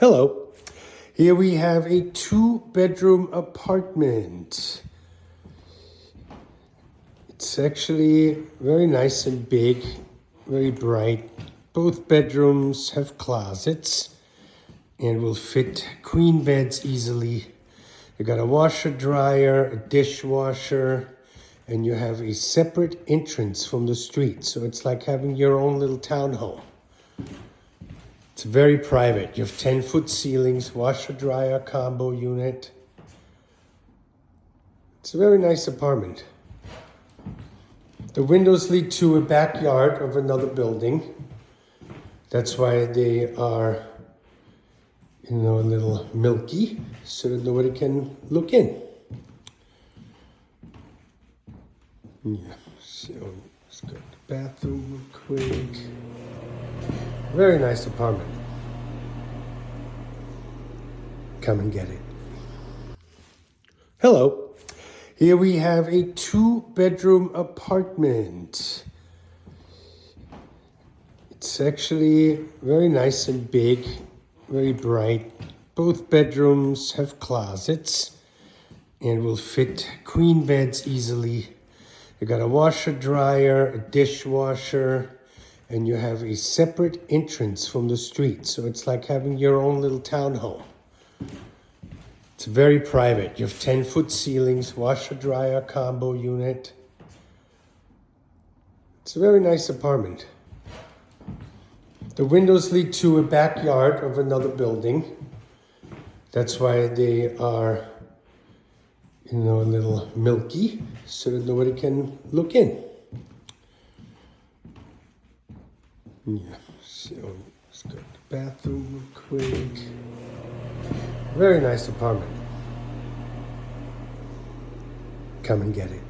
Hello. Here we have a 2-bedroom apartment. It's actually very nice and big, very bright. Both bedrooms have closets and will fit queen beds easily. You got a washer, dryer, a dishwasher, and you have a separate entrance from the street. So it's like having your own little townhome. It's very private. You have 10-foot ceilings, washer, dryer, combo unit. It's a very nice apartment. The windows lead to a backyard of another building. That's why they are, a little milky, so that nobody can look in. Yeah, so let's go to the bathroom real quick. Very nice apartment. Come and get it. Hello. Here we have a 2-bedroom apartment. It's actually very nice and big, very bright. Both bedrooms have closets and will fit queen beds easily. You got a washer, dryer, a dishwasher, and you have a separate entrance from the street. So it's like having your own little townhome. It's very private. You have 10-foot ceilings, washer, dryer, combo unit. It's a very nice apartment. The windows lead to a backyard of another building. That's why they are, a little milky, so that nobody can look in. Yeah, so let's go to the bathroom real quick. Very nice apartment. Come and get it.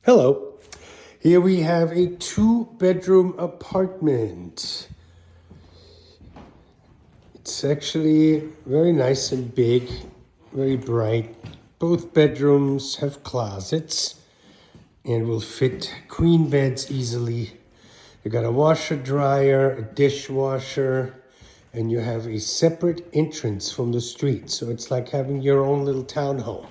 Hello. Here we have a 2-bedroom apartment. It's actually very nice and big, very bright. Both bedrooms have closets and will fit queen beds easily. You got a washer, dryer, a dishwasher, and you have a separate entrance from the street. So it's like having your own little townhome.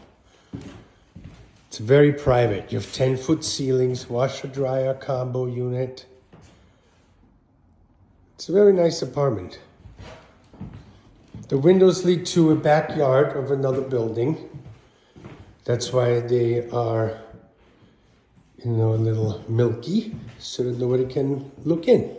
It's very private. You have 10-foot ceilings, washer, dryer, combo unit. It's a very nice apartment. The windows lead to a backyard of another building. That's why they are, a little milky, so that nobody can look in.